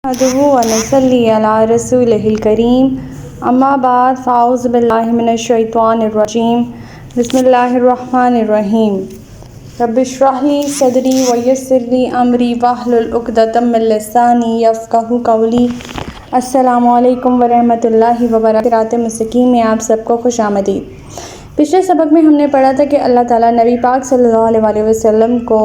نحمده ونصلي على رسوله الكريم اما بعد فاعوذ بالله من الشیطان الرجیم بسم اللہ الرحمن الرحیم رب اشرح لي صدری ویسر لي امری واحلل عقدۃ من لسانی یفقہوا قولی۔ السلام علیکم ورحمۃ اللہ وبرکاتہ۔ رات مستقیم میں آپ سب کو خوش آمدید۔ پچھلے سبق میں ہم نے پڑھا تھا کہ اللہ تعالیٰ نبی پاک صلی اللہ علیہ وسلم کو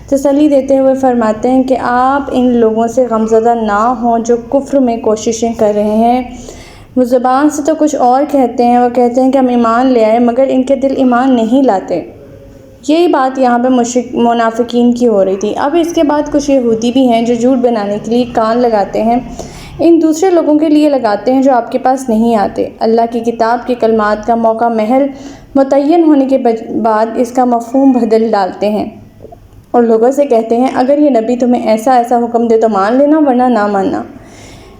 تسلی دیتے ہوئے فرماتے ہیں کہ آپ ان لوگوں سے غمزدہ نہ ہوں جو کفر میں کوششیں کر رہے ہیں۔ وہ زبان سے تو کچھ اور کہتے ہیں، وہ کہتے ہیں کہ ہم ایمان لے آئے مگر ان کے دل ایمان نہیں لاتے۔ یہی بات یہاں پہ منافقین کی ہو رہی تھی۔ اب اس کے بعد کچھ یہودی بھی ہیں جو جھوٹ بنانے کے لیے کان لگاتے ہیں، ان دوسرے لوگوں کے لیے لگاتے ہیں جو آپ کے پاس نہیں آتے۔ اللہ کی کتاب کے کلمات کا موقع محل متعین ہونے کے بعد اس کا مفہوم بدل ڈالتے ہیں اور لوگوں سے کہتے ہیں اگر یہ نبی تمہیں ایسا حکم دے تو مان لینا ورنہ نہ ماننا،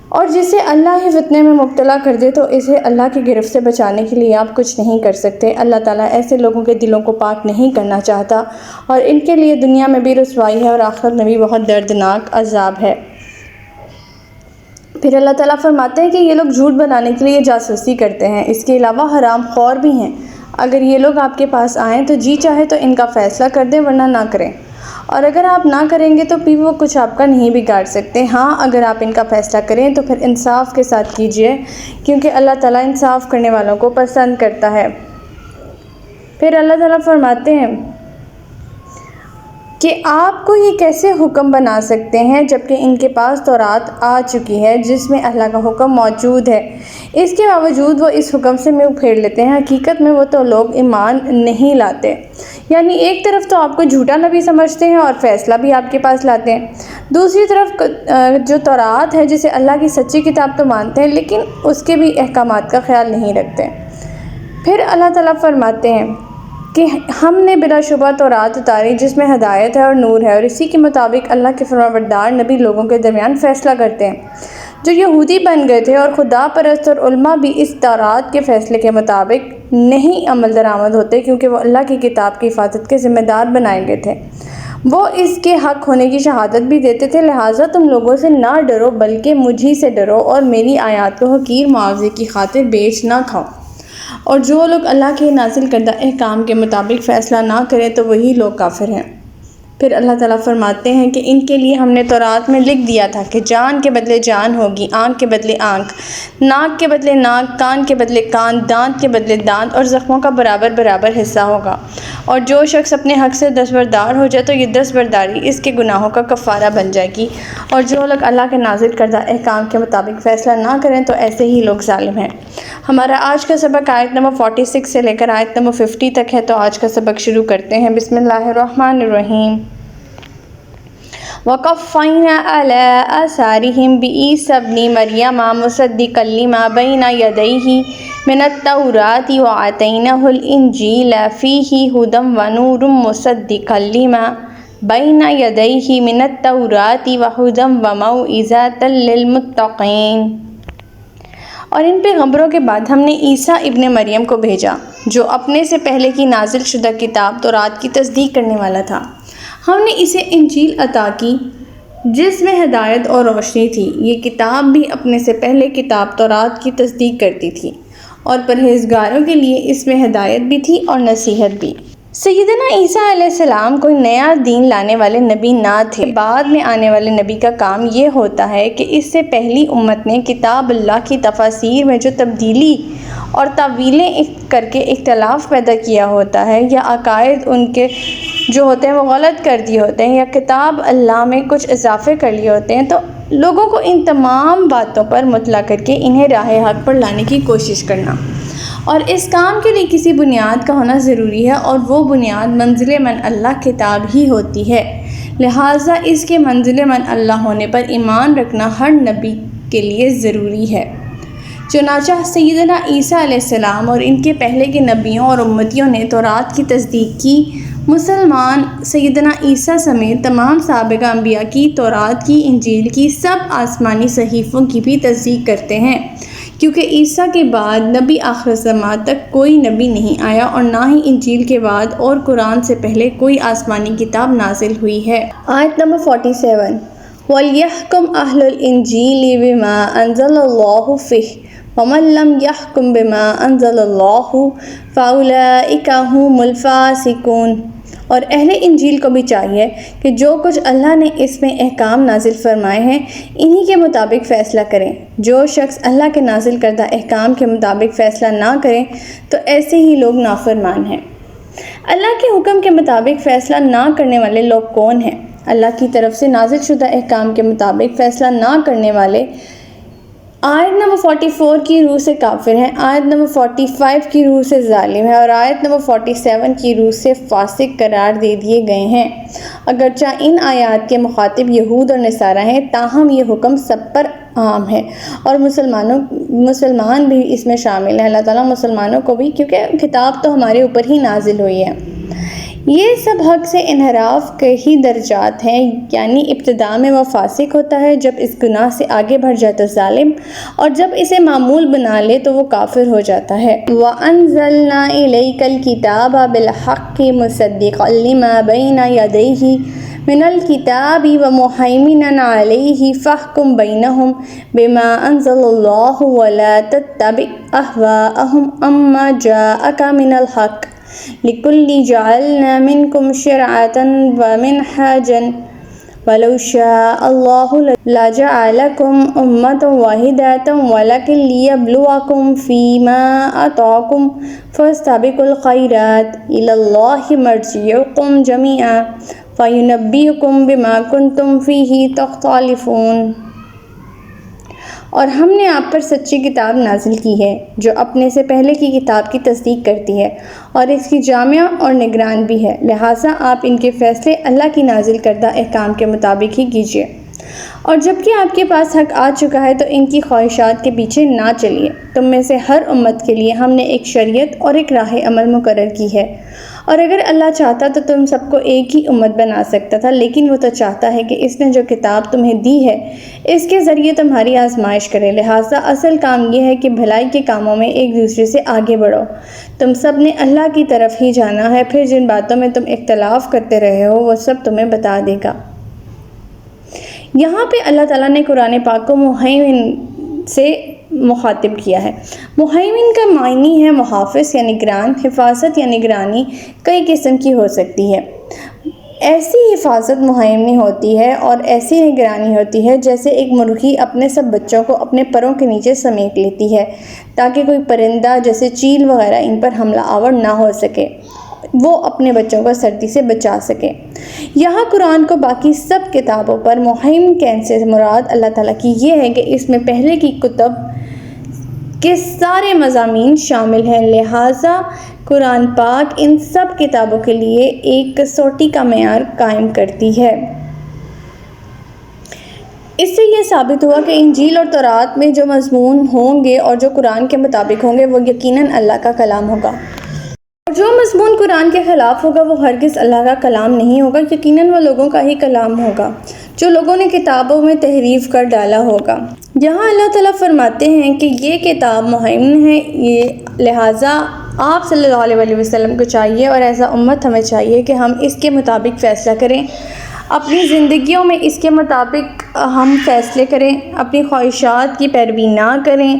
اور جسے اللہ ہی فتنے میں مبتلا کر دے تو اسے اللہ کی گرفت سے بچانے کے لیے آپ کچھ نہیں کر سکتے۔ اللہ تعالیٰ ایسے لوگوں کے دلوں کو پاک نہیں کرنا چاہتا اور ان کے لیے دنیا میں بھی رسوائی ہے اور آخرت میں بھی بہت دردناک عذاب ہے۔ پھر اللہ تعالیٰ فرماتے ہیں کہ یہ لوگ جھوٹ بنانے کے لیے جاسوسی کرتے ہیں، اس کے علاوہ حرام خور بھی ہیں۔ اگر یہ لوگ آپ کے پاس آئیں تو جی چاہے تو ان کا فیصلہ کر دیں ورنہ نہ کریں، اور اگر آپ نہ کریں گے تو پھر وہ کچھ آپ کا نہیں بگاڑ سکتے۔ ہاں اگر آپ ان کا فیصلہ کریں تو پھر انصاف کے ساتھ کیجیے، کیونکہ اللہ تعالیٰ انصاف کرنے والوں کو پسند کرتا ہے۔ پھر اللہ تعالیٰ فرماتے ہیں کہ آپ کو یہ کیسے حکم بنا سکتے ہیں جبکہ ان کے پاس تورات آ چکی ہے جس میں اللہ کا حکم موجود ہے، اس کے باوجود وہ اس حکم سے منہ پھیر لیتے ہیں۔ حقیقت میں وہ تو لوگ ایمان نہیں لاتے، یعنی ایک طرف تو آپ کو جھوٹا نبی سمجھتے ہیں اور فیصلہ بھی آپ کے پاس لاتے ہیں، دوسری طرف جو تورات ہے جسے اللہ کی سچی کتاب تو مانتے ہیں لیکن اس کے بھی احکامات کا خیال نہیں رکھتے۔ پھر اللہ تعالیٰ فرماتے ہیں کہ ہم نے بلا شبہ تورات اتاری جس میں ہدایت ہے اور نور ہے، اور اسی کے مطابق اللہ کے فرمانبردار نبی لوگوں کے درمیان فیصلہ کرتے ہیں۔ جو یہودی بن گئے تھے اور خدا پرست اور علماء بھی اس تورات کے فیصلے کے مطابق نہیں عمل درآمد ہوتے کیونکہ وہ اللہ کی کتاب کی حفاظت کے ذمہ دار بنائے گئے تھے، وہ اس کے حق ہونے کی شہادت بھی دیتے تھے۔ لہٰذا تم لوگوں سے نہ ڈرو بلکہ مجھی سے ڈرو اور میری آیات کو حقیر معاوضے کی خاطر بیچ نہ کھاؤ، اور جو لوگ اللہ کے نازل کردہ احکام کے مطابق فیصلہ نہ کریں تو وہی لوگ کافر ہیں۔ پھر اللہ تعالیٰ فرماتے ہیں کہ ان کے لیے ہم نے تورات میں لکھ دیا تھا کہ جان کے بدلے جان ہوگی، آنکھ کے بدلے آنکھ، ناک کے بدلے ناک، کان کے بدلے کان، دانت کے بدلے دانت، اور زخموں کا برابر برابر حصہ ہوگا، اور جو شخص اپنے حق سے دستبردار ہو جائے تو یہ دستبرداری اس کے گناہوں کا کفارہ بن جائے گی، اور جو لوگ اللہ کے نازل کردہ احکام کے مطابق فیصلہ نہ کریں تو ایسے ہی لوگ ظالم ہیں۔ ہمارا آج کا سبق آیت نمبر 46 سے لے کر آیت نمبر 50 تک ہے، تو آج کا سبق شروع کرتے ہیں۔ بسم اللہ الرحمن الرحیم۔ وَقَفَّيْنَا عَلَىٰ آثَارِهِم بِعِیسَىٰ ابْنِ مَرْیَمَ مُصَدِّقًا لِمَا بَیْنَ یَدَیْہِ مِنَ التَّوْرَاةِ وَآتَیْنَاهُ الْإِنجِیلَ فِیہِ ھُدًى وَنُورٌ مُصَدِّقًا لِمَا بَیْنَ یَدَیْہِ مِنَ التَّوْرَاةِ وَھُدًى وَمَوْعِظَةً لِلْمُتَّقِینَ۔ اور ان پیغمبروں کے بعد ہم نے عیسیٰ ابن مریم کو بھیجا جو اپنے سے پہلے کی نازل شدہ کتاب تورات کی تصدیق کرنے والا تھا۔ ہم نے اسے انجیل عطا کی جس میں ہدایت اور روشنی تھی۔ یہ کتاب بھی اپنے سے پہلے کتاب تورات کی تصدیق کرتی تھی اور پرہیزگاروں کے لیے اس میں ہدایت بھی تھی اور نصیحت بھی۔ سیدنا عیسیٰ علیہ السلام کوئی نیا دین لانے والے نبی نہ تھے۔ بعد میں آنے والے نبی کا کام یہ ہوتا ہے کہ اس سے پہلی امت نے کتاب اللہ کی تفاسیر میں جو تبدیلی اور تعویلیں کر کے اختلاف پیدا کیا ہوتا ہے، یا عقائد ان کے جو ہوتے ہیں وہ غلط کر دیے ہوتے ہیں، یا کتاب اللہ میں کچھ اضافے کر لیے ہوتے ہیں، تو لوگوں کو ان تمام باتوں پر مطلع کر کے انہیں راہ حق پر لانے کی کوشش کرنا، اور اس کام کے لیے کسی بنیاد کا ہونا ضروری ہے، اور وہ بنیاد منزل من اللہ کتاب ہی ہوتی ہے۔ لہٰذا اس کے منزل من اللہ ہونے پر ایمان رکھنا ہر نبی کے لیے ضروری ہے۔ چنانچہ سیدنا عیسیٰ علیہ السلام اور ان کے پہلے کے نبیوں اور امتیوں نے تورات کی تصدیق کی۔ مسلمان سیدنا عیسیٰ سمیت تمام سابقہ انبیاء کی، تورات کی، انجیل کی، سب آسمانی صحیفوں کی بھی تصدیق کرتے ہیں، کیونکہ عیسیٰ کے بعد نبی آخر زمان تک کوئی نبی نہیں آیا، اور نہ ہی انجیل کے بعد اور قرآن سے پہلے کوئی آسمانی کتاب نازل ہوئی ہے۔ آیت نمبر 47۔ وَلْيَحْكُمْ أَهْلُ الْإِنْجِيلِ بِمَا أَنزَلَ اللَّهُ فِيهِ وَمَنْ لَمْ يَحْكُمْ بِمَا أَنزَلَ اللَّهُ فَأُولَئِكَ هُمُ الْفَاسِقُونَ۔ اور اہل انجیل کو بھی چاہیے کہ جو کچھ اللہ نے اس میں احکام نازل فرمائے ہیں انہی کے مطابق فیصلہ کریں۔ جو شخص اللہ کے نازل کردہ احکام کے مطابق فیصلہ نہ کریں تو ایسے ہی لوگ نافرمان ہیں۔ اللہ کے حکم کے مطابق فیصلہ نہ کرنے والے لوگ کون ہیں؟ اللہ کی طرف سے نازل شدہ احکام کے مطابق فیصلہ نہ کرنے والے آیت نمبر 44 کی روح سے کافر ہیں، آیت نمبر 45 کی روح سے ظالم ہے اور آیت نمبر 47 کی روح سے فاسق قرار دے دیے گئے ہیں۔ اگرچہ ان آیات کے مخاطب یہود اور نصارہ ہیں تاہم یہ حکم سب پر عام ہے اور مسلمان بھی اس میں شامل ہیں۔ اللہ تعالیٰ مسلمانوں کو بھی، کیونکہ کتاب تو ہمارے اوپر ہی نازل ہوئی ہے۔ یہ سب حق سے انحراف کے ہی درجات ہیں، یعنی ابتداء میں وہ فاسق ہوتا ہے، جب اس گناہ سے آگے بڑھ جاتا ظالم، اور جب اسے معمول بنا لے تو وہ کافر ہو جاتا ہے۔ وَأَنزَلْنَا إِلَيْكَ الْكِتَابَ بِالْحَقِّ مُصَدِّقًا لِمَا بَيْنَ يَدَيْهِ مِنَ الْكِتَابِ وَمُهَيْمِنًا عَلَيْهِ فَاحْكُم بَيْنَهُم بِمَا أَنزَلَ اللَّهُ وَلَا تَتَّبِعْ أَهْوَاءَهُمْ عَمَّا جَاءَكَ مِنَ الْحَقِّ لِكُلٍّ جَعَلْنَا مِنكُمْ شِرْعَةً وَمِنْهَاجًا وَلَوْ شَاءَ اللَّهُ لَجَعَلَكُمْ أُمَّةً وَاحِدَةً وَلَكِنْ لِيَبْلُوَكُمْ فِيمَا آتَاكُمْ فَاسْتَبِقُوا الْخَيْرَاتِ إِلَى اللَّهِ مَرْجِعُكُمْ جَمِيعًا فَيُنَبِّئُكُم بِمَا كُنتُمْ فِيهِ تَخْتَلِفُونَ۔ اور ہم نے آپ پر سچی کتاب نازل کی ہے جو اپنے سے پہلے کی کتاب کی تصدیق کرتی ہے اور اس کی جامع اور نگران بھی ہے، لہٰذا آپ ان کے فیصلے اللہ کی نازل کردہ احکام کے مطابق ہی کیجیے۔ اور جب کہ آپ کے پاس حق آ چکا ہے تو ان کی خواہشات کے پیچھے نہ چلیے۔ تم میں سے ہر امت کے لیے ہم نے ایک شریعت اور ایک راہ عمل مقرر کی ہے، اور اگر اللہ چاہتا تو تم سب کو ایک ہی امت بنا سکتا تھا، لیکن وہ تو چاہتا ہے کہ اس نے جو کتاب تمہیں دی ہے اس کے ذریعے تمہاری آزمائش کرے، لہٰذا اصل کام یہ ہے کہ بھلائی کے کاموں میں ایک دوسرے سے آگے بڑھو۔ تم سب نے اللہ کی طرف ہی جانا ہے، پھر جن باتوں میں تم اختلاف کرتے رہے ہو وہ سب تمہیں بتا دے گا۔ یہاں پہ اللہ تعالیٰ نے قرآن پاک کو مہیمن سے مخاطب کیا ہے۔ مہیمن کا معنی ہے محافظ یا نگران۔ حفاظت یا نگرانی کئی قسم کی ہو سکتی ہے۔ ایسی حفاظت مہیمنی ہوتی ہے اور ایسی نگرانی ہوتی ہے جیسے ایک مرغی اپنے سب بچوں کو اپنے پروں کے نیچے سمیٹ لیتی ہے تاکہ کوئی پرندہ جیسے چیل وغیرہ ان پر حملہ آور نہ ہو سکے، وہ اپنے بچوں کو سردی سے بچا سکے۔ یہاں قرآن کو باقی سب کتابوں پر مہیمن کہنے سے مراد اللہ تعالیٰ کی یہ ہے کہ اس میں پہلے کی کتب کے سارے مضامین شامل ہیں، لہٰذا قرآن پاک ان سب کتابوں کے لیے ایک کسوٹی کا معیار قائم کرتی ہے۔ اس سے یہ ثابت ہوا کہ انجیل اور تورات میں جو مضمون ہوں گے اور جو قرآن کے مطابق ہوں گے وہ یقیناً اللہ کا کلام ہوگا، اور جو مضمون قرآن کے خلاف ہوگا وہ ہرگز اللہ کا کلام نہیں ہوگا، یقیناً وہ لوگوں کا ہی کلام ہوگا جو لوگوں نے کتابوں میں تحریف کر ڈالا ہوگا۔ یہاں اللہ تعالیٰ فرماتے ہیں کہ یہ کتاب مہیمن ہے، لہٰذا آپ صلی اللہ علیہ وسلم کو چاہیے اور ایسا امت ہمیں چاہیے کہ ہم اس کے مطابق فیصلہ کریں، اپنی زندگیوں میں اس کے مطابق ہم فیصلے کریں، اپنی خواہشات کی پیروی نہ کریں۔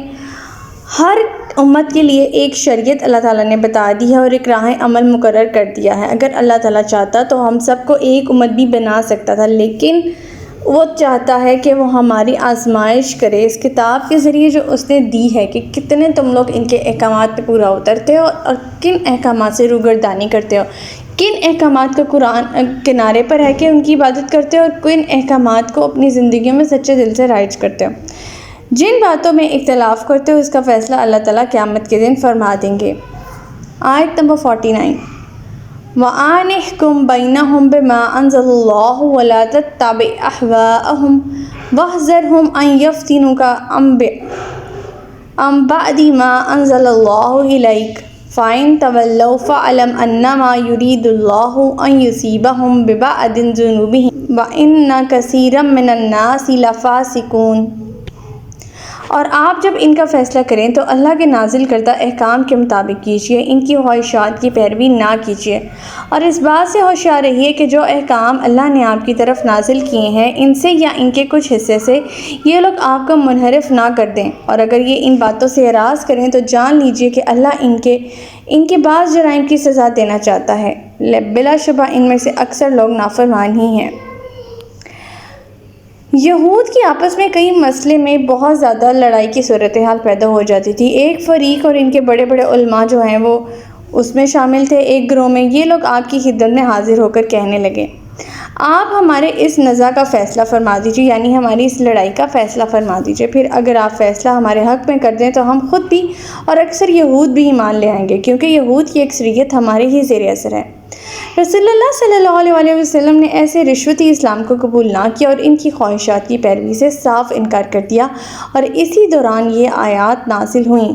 ہر امت کے لیے ایک شریعت اللہ تعالیٰ نے بتا دی ہے اور ایک راہ عمل مقرر کر دیا ہے۔ اگر اللہ تعالیٰ چاہتا تو ہم سب کو ایک امت بھی بنا سکتا تھا، لیکن وہ چاہتا ہے کہ وہ ہماری آزمائش کرے اس کتاب کے ذریعے جو اس نے دی ہے کہ کتنے تم لوگ ان کے احکامات پہ پورا اترتے ہو اور کن احکامات سے روگردانی کرتے ہو، کن احکامات کو قرآن کنارے پر ہے کہ ان کی عبادت کرتے ہو اور کن احکامات کو اپنی زندگیوں میں سچے دل سے رائج کرتے ہو۔ جن باتوں میں اختلاف کرتے ہو اس کا فیصلہ اللہ تعالیٰ قیامت کے دن فرما دیں گے۔ آیت نمبر 49، وَأَنِحْكُمْ بَيْنَهُمْ بِمَا أَنزَلَ اللَّهُ وَلَا تَتَّبِعْ أَهْوَاءَهُمْ وَاحْذَرْهُمْ أَن يَفْتِنُوكَ عَن بَعْدِ مَا أَنزَلَ اللَّهُ إِلَيْكَ فَإِن تَوَلَّوْا فَاعْلَمْ أَنَّمَا يُرِيدُ اللَّهُ أَن يُصِيبَهُم بِبَعْضِ ذُنُوبِهِمْ وَإِنَّ كَثِيرًا مِّنَ النَّاسِ لَفَاسِقُونَ۔ اور آپ جب ان کا فیصلہ کریں تو اللہ کے نازل کردہ احکام کے مطابق کیجیے، ان کی خواہشات کی پیروی نہ کیجیے، اور اس بات سے ہوشیار رہیے کہ جو احکام اللہ نے آپ کی طرف نازل کیے ہیں ان سے یا ان کے کچھ حصے سے یہ لوگ آپ کو منحرف نہ کر دیں، اور اگر یہ ان باتوں سے اعراض کریں تو جان لیجیے کہ اللہ ان کے بعض جرائم کی سزا دینا چاہتا ہے، بلا شبہ ان میں سے اکثر لوگ نافرمان ہی ہیں۔ یہود کی آپس میں کئی مسئلے میں بہت زیادہ لڑائی کی صورتحال پیدا ہو جاتی تھی۔ ایک فریق اور ان کے بڑے بڑے علماء جو ہیں وہ اس میں شامل تھے۔ ایک گروہ میں یہ لوگ آپ کی خدمت میں حاضر ہو کر کہنے لگے، آپ ہمارے اس نزاع کا فیصلہ فرما دیجیے، یعنی ہماری اس لڑائی کا فیصلہ فرما دیجیے، پھر اگر آپ فیصلہ ہمارے حق میں کر دیں تو ہم خود بھی اور اکثر یہود بھی ایمان لے آئیں گے، کیونکہ یہود کی اکثریت ہمارے ہی زیر اثر ہے۔ رسول اللہ صلی اللہ علیہ وسلم نے ایسے رشوتی اسلام کو قبول نہ کیا اور ان کی خواہشات کی پیروی سے صاف انکار کر دیا، اور اسی دوران یہ آیات نازل ہوئیں۔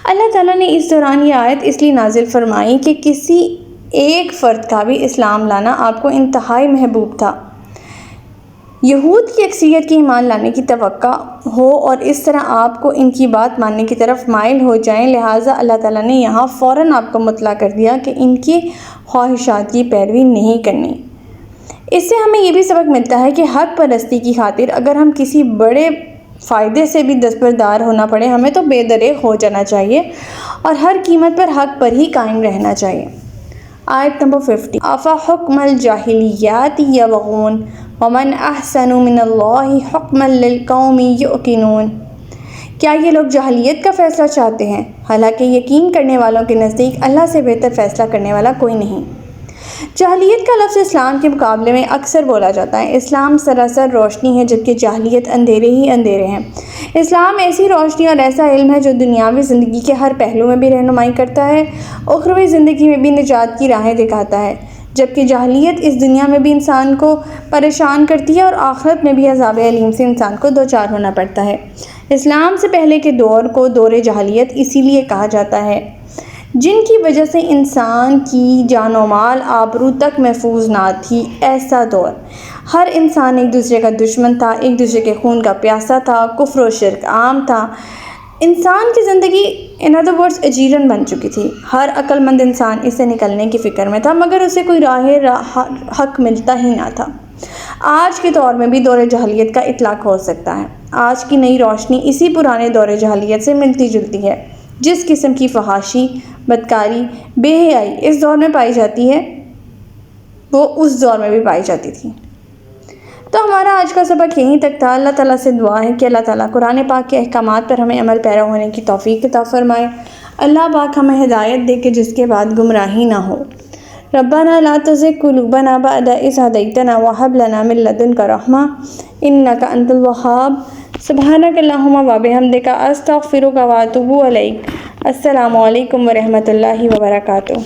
اللہ تعالیٰ نے اس دوران یہ آیت اس لیے نازل فرمائی کہ کسی ایک فرد کا بھی اسلام لانا آپ کو انتہائی محبوب تھا، یہود کی اکثریت کے ایمان لانے کی توقع ہو اور اس طرح آپ کو ان کی بات ماننے کی طرف مائل ہو جائیں، لہٰذا اللہ تعالیٰ نے یہاں فوراً آپ کو مطلع کر دیا کہ ان کی خواہشات کی پیروی نہیں کرنی۔ اس سے ہمیں یہ بھی سبق ملتا ہے کہ حق پرستی کی خاطر اگر ہم کسی بڑے فائدے سے بھی دستبردار ہونا پڑے ہمیں تو بے دریغ ہو جانا چاہیے اور ہر قیمت پر حق پر ہی قائم رہنا چاہیے۔ آیت نمبر 50، افحکم الجاہلیات یبغون ومن احسن من اللہ حکما للقوم یوقنون۔ کیا یہ لوگ جاہلیت کا فیصلہ چاہتے ہیں؟ حالانکہ یقین کرنے والوں کے نزدیک اللہ سے بہتر فیصلہ کرنے والا کوئی نہیں۔ جاہلیت کا لفظ اسلام کے مقابلے میں اکثر بولا جاتا ہے۔ اسلام سراسر روشنی ہے جبکہ جاہلیت اندھیرے ہی اندھیرے ہیں۔ اسلام ایسی روشنی اور ایسا علم ہے جو دنیاوی زندگی کے ہر پہلو میں بھی رہنمائی کرتا ہے، اخروی زندگی میں بھی نجات کی راہیں دکھاتا ہے، جبکہ جاہلیت اس دنیا میں بھی انسان کو پریشان کرتی ہے اور آخرت میں بھی عذاب علیم سے انسان کو دوچار ہونا پڑتا ہے۔ اسلام سے پہلے کے دور کو دور جاہلیت اسی لیے کہا جاتا ہے، جن کی وجہ سے انسان کی جان و مال آبرو تک محفوظ نہ تھی۔ ایسا دور ہر انسان ایک دوسرے کا دشمن تھا، ایک دوسرے کے خون کا پیاسا تھا، کفر و شرک عام تھا، انسان کی زندگی in other words اجیرن بن چکی تھی۔ ہر عقل مند انسان اس سے نکلنے کی فکر میں تھا مگر اسے کوئی راہ حق ملتا ہی نہ تھا۔ آج کے دور میں بھی دور جاہلیت کا اطلاق ہو سکتا ہے۔ آج کی نئی روشنی اسی پرانے دور جاہلیت سے ملتی جلتی ہے۔ جس قسم کی فحاشی، بدکاری، بے حیائی اس دور میں پائی جاتی ہے وہ اس دور میں بھی پائی جاتی تھی۔ تو ہمارا آج کا سبق یہیں تک تھا۔ اللہ تعالیٰ سے دعا ہے کہ اللہ تعالیٰ قرآن پاک کے احکامات پر ہمیں عمل پیرا ہونے کی توفیق عطا فرمائے۔ اللہ پاک ہمیں ہدایت دے کہ جس کے بعد گمراہی نہ ہو۔ ربنا لا تزغ قلوبنا بعد إذ هديتنا وهب لنا من لدنك رحمة إنك أنت الوهاب۔ سبحانك اللهم وبحمدك أستغفرك وأتوب إليك۔ السلام علیکم ورحمۃ اللہ وبرکاتہ۔